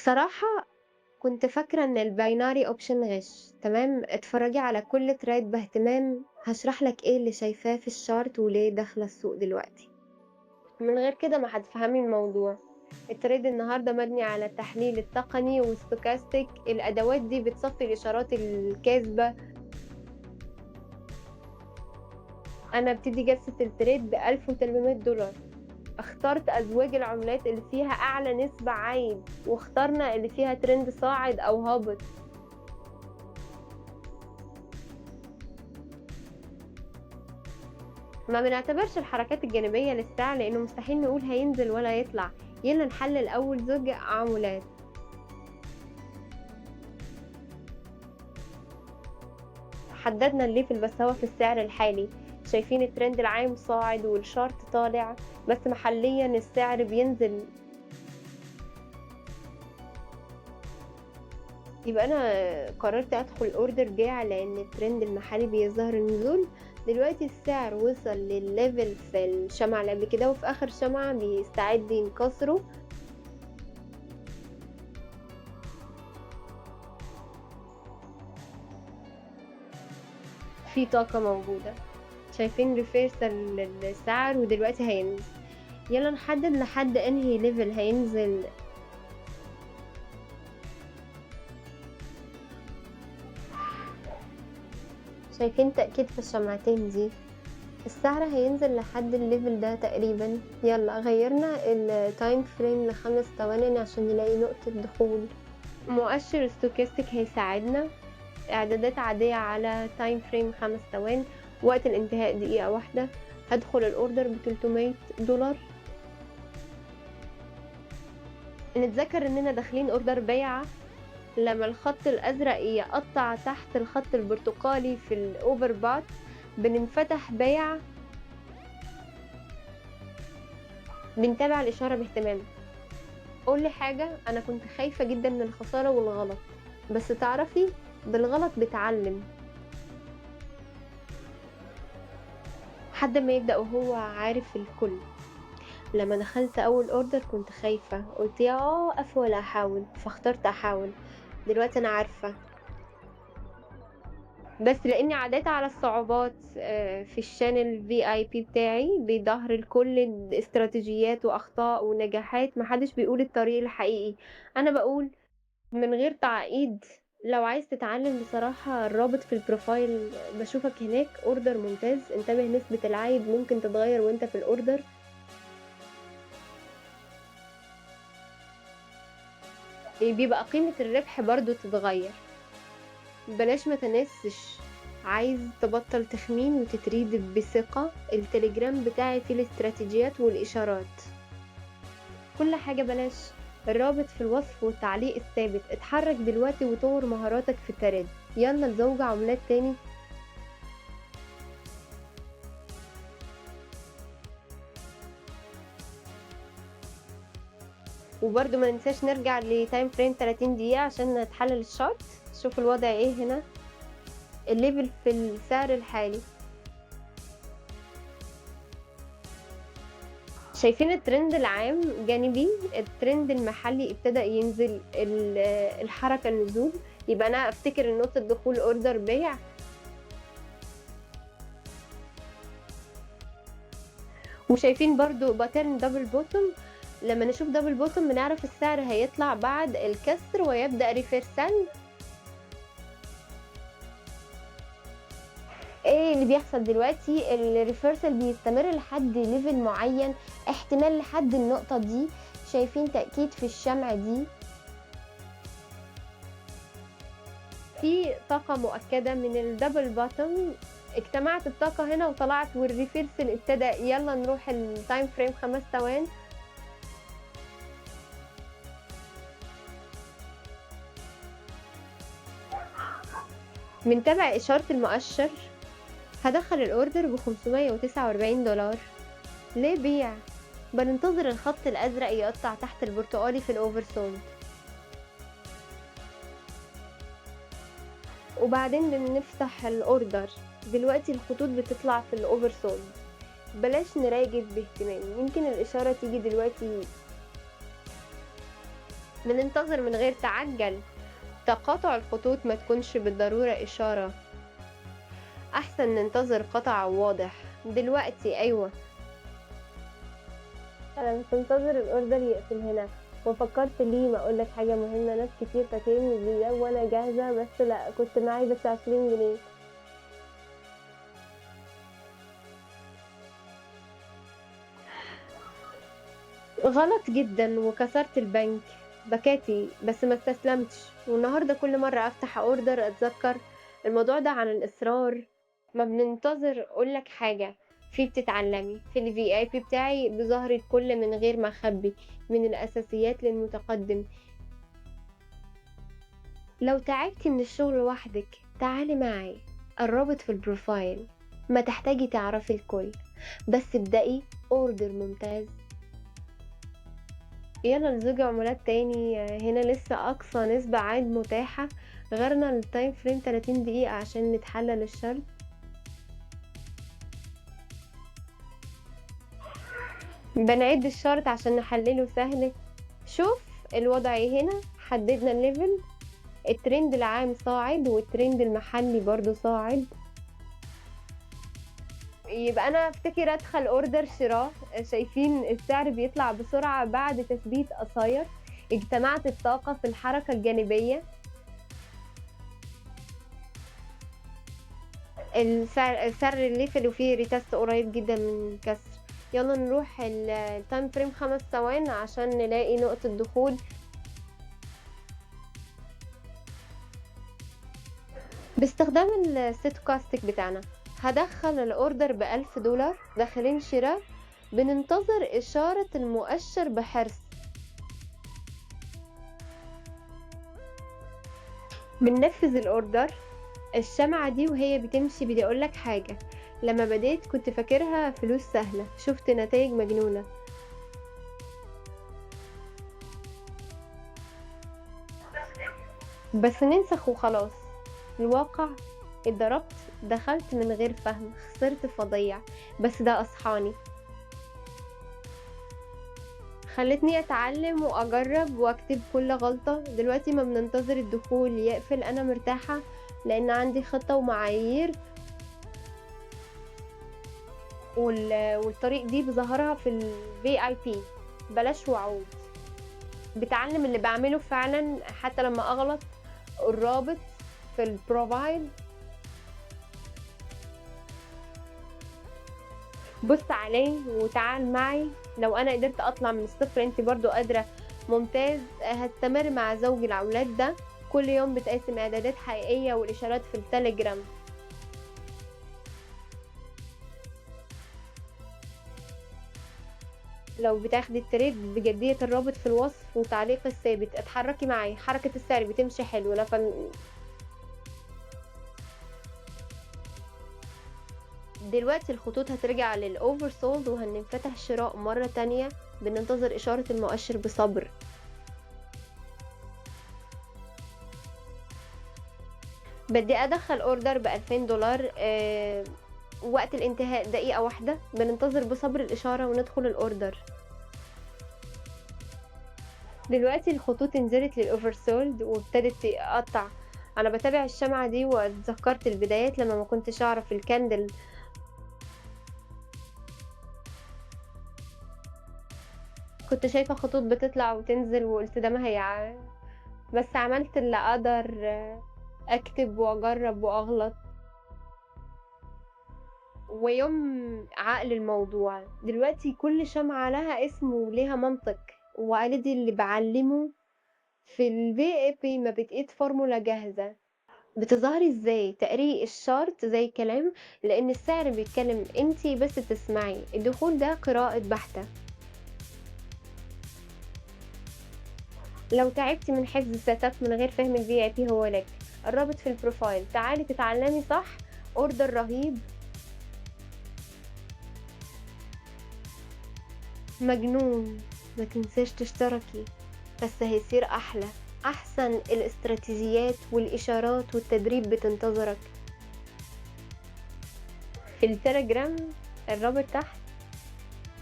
بصراحة كنت فاكرة إن الباينري أوبشن غش، تمام، اتفرّجي على كل تراك باهتمام، هاشرح لك إيه اللي شايفاه في الchart وليه داخلة السوق دلوقتي، من غير كده ما هتفهمي الموضوع. الtrade النهارده مبني على التحليل التقني والstochastic، الأدوات دي بتصفي الإشارات الكاذبة. أنا أبتدي جلسة الtrade ب$1800، اخترت أزواج العملات اللي فيها أعلى نسبة عايد، واخترنا اللي فيها trend صاعد أو هابط. ما بنعتبرش الحركات الجانبية للسعر لأنه مستحيل نقول هينزل ولا يطلع. يلا نحلل أول زوج عمولات. حددنا الليفل بس هو في السعر الحالي. شايفين الترند العام صاعد والشارت طالع، بس محليا السعر بينزل. يبقى أنا قررت أدخل اوردر بيع لأن الترند المحلي بيظهر النزول. دلوقتي السعر وصل للليفل في الشمعة اللي قبل كده وفي آخر شمعة بيستعد ينكسروا. في طاقة موجودة. شايفين ريفيرسال للسعر ودلوقتي هينزل. يلا نحدد لحد انهي ليفل هينزل. شايفين تأكيد في الشمعتين دي. السعر هينزل لحد الليفل ده تقريبا. يلا غيرنا التايم فريم ل5 ثواني عشان نلاقي نقطة دخول. مؤشر ستوكاستيك هيساعدنا. اعدادات عادية على تايم فريم 5 ثواني. وقت الانتهاء دقيقة واحدة. هدخل الاوردر ب$300. نتذكر اننا داخلين اوردر بيعة. لما الخط الأزرق يقطع تحت الخط البرتقالي في الأوفر بات بننفتح بيع. بنتابع الإشارة باهتمام. قولي حاجة، أنا كنت خايفة جدا من الخسارة والغلط، بس تعرفي بالغلط بتعلم. حد ما يبدأ وهو عارف الكل. لما دخلت أول أوردر كنت خايفة، قلت يا أقف ولا أحاول، فاخترت أحاول. دلوقتي أنا عارفة، بس لإني عديت على الصعوبات في الchannel VIP بتاعي بيظهر لكل الاستراتيجيات وأخطاء ونجاحات. ما حدش بيقول الطريق الحقيقي، أنا باقول من غير تعقيد. لو عايز تتعلم بصراحة الرابط في البروفايل باشوفك هناك. order ممتاز، انتبه نسبة العايد ممكن تتغير وأنت في الorder. بيبقى قيمة الربح برضه تتغير. بلاش ما تنسش. عايز تبطل تخمين وتتريد بثقة؟ التليجرام بتاعي فيه الاستراتيجيات والإشارات. كل حاجة بلاش. الرابط في الوصف والتعليق الثابت. اتحرك دلوقتي وطور مهاراتك في التريد. يلا لزوج عملات تاني. وبرضه ما ننساش نرجع لتايم فريم 30 دقيقة عشان نتحلل الشارت. شوف الوضع ايه هنا. الليفل في السعر الحالي. شايفين الترند العام جانبي. الترند المحلي ابتدأ ينزل الحركة النزول. يبقى أنا أفتكر إن نقطة دخول أوردر بيع. وشايفين برضو باترن دبل بوتوم. لما نشوف دبل بوتوم بنعرف السعر هيطلع بعد الكسر ويبدأ ريفرسال. ايه اللي بيحصل دلوقتي؟ الريفرسال بيستمر لحد ليفل معين، احتمال لحد النقطة دي. شايفين تأكيد في الشمعة دي. في طاقة مؤكدة من الدبل باتم. اجتمعت الطاقة هنا وطلعت والريفرسل ابتدى. يلا نروح التايم فريم 5 ثواني. بنتابع إشارة المؤشر. هدخل الأوردر ب$549. ليه بيع؟ بننتظر الخط الأزرق يقطع تحت البرتقالي في الأوفرسولد، وبعدين بنفتح الأوردر. دلوقتي الخطوط بتطلع في الأوفرسولد. بلاش نراجع باهتمام، يمكن الإشارة تيجي دلوقتي. بننتظر من غير تعجل، تقاطع الخطوط ما تكونش بالضرورة إشارة، أحسن ننتظر قطع واضح. دلوقتي أيوة، أنا مش منتظر الأوردر يقفل هنا، وفكرت ليه ما أقولك حاجة مهمة. ناس كتير فاكرين دي وأنا جاهزة، بس لأ، كنت معاي بس 20 جنيه. غلط جدا، وكسرت البنك بكاتي، بس ما استسلمتش. والنهاردة كل مرة أفتح أوردر أتذكر الموضوع ده عن الإصرار. ما بننتظر. أقولك حاجة، بتتعلمي في ال VIP بتاعي بظهر الكل من غير ما أخبي، من الأساسيات للمتقدم. لو تعبتي من الشغل وحدك تعالي معي، الرابط في البروفايل. ما تحتاجي تعرفي الكل، بس ابدأي اوردر ممتاز. يلا لزوج عمولات تاني. هنا لسه أقصى نسبة عائد متاحة، غيرنا التايم فريم 30 دقيقة عشان نتحلل الشرط. بنعد الشرط عشان نحلله سهل. شوف الوضع هنا، حددنا الليفل، الترند العام صاعد والترند المحلي برضو صاعد. يبقى انا افتكر ادخل اوردر شراء. شايفين السعر بيطلع بسرعة بعد تثبيت قصاير. اجتمعت الطاقة في الحركة الجانبية. السعر الليفل وفيه ريتست قريب جدا من الكسر. يلا نروح التايم فريم 5 ثوان عشان نلاقي نقطة دخول. باستخدام الستوكاستيك بتاعنا هدخل الاوردر ب1000 دولار، داخلين شراء. بننتظر اشارة المؤشر بحرص. بننفذ الاوردر. الشمعة دي وهي بتمشي بدي اقولك حاجة، لما بديت كنت فاكرها فلوس سهلة، شفت نتائج مجنونة. بس ننسخ وخلاص. الواقع اتضربت، دخلت من غير فهم، خسرت فظيع، بس ده أصحاني، خلتني أتعلم وأجرب وأكتب كل غلطة. دلوقتي ما بننتظر الدخول يقفل، أنا مرتاحة لأن عندي خطة ومعايير. والطريق دي بظهرها في ال VIP. بلاش وعود، بتعلم اللي بعمله فعلا حتى لما أغلط. الرابط في البروفايل. بص عليه وتعال معي. لو انا قدرت اطلع من الصفر انت برضو قادرة. ممتاز. هستمر مع زوج العولاد ده. كل يوم بتقسم اعدادات حقيقية والاشارات في التليجرام. لو بتاخدي التريد بجدية، الرابط في الوصف وتعليق الثابت. اتحركي معي، حركة السعر بتمشي حلو. دلوقتي الخطوط هترجع للأوفر سولد وهنفتح شراء مرة تانية. بننتظر إشارة المؤشر بصبر. بدي أدخل أوردر ب2000 دولار. وقت الانتهاء دقيقة واحدة. بننتظر بصبر الإشارة وندخل الأوردر. دلوقتي الخطوط انزلت للأوفر سولد وابتدت تقطع. أنا بتابع الشمعة دي واتذكرت البدايات لما ما كنتش أعرف الكاندل. كنت شايفة خطوط بتطلع وتنزل وقلت ده ما هي، بس عملت اللي أقدر. أكتب وأجرب وأغلط ويوم عقل الموضوع. دلوقتي كل شمعة لها اسم وليها منطق، وقالدي اللي بعلمه في ال VIP ما بتقيت فورمولا جاهزة. بتظهري ازاي تقري الشارت زي كلام، لأن السعر بيتكلم انتي بس تسمعي. الدخول ده قراءة بحتة. لو تعبتي من حفظ السيت اب من غير فهم ال VIP هو لك. الرابط في البروفايل. تعالي تتعلمي صح. اوردر رهيب مجنون. ما تنساش تشتركي، بس هيصير احلى. احسن الاستراتيجيات والاشارات والتدريب بتنتظرك في التليجرام. الرابط تحت.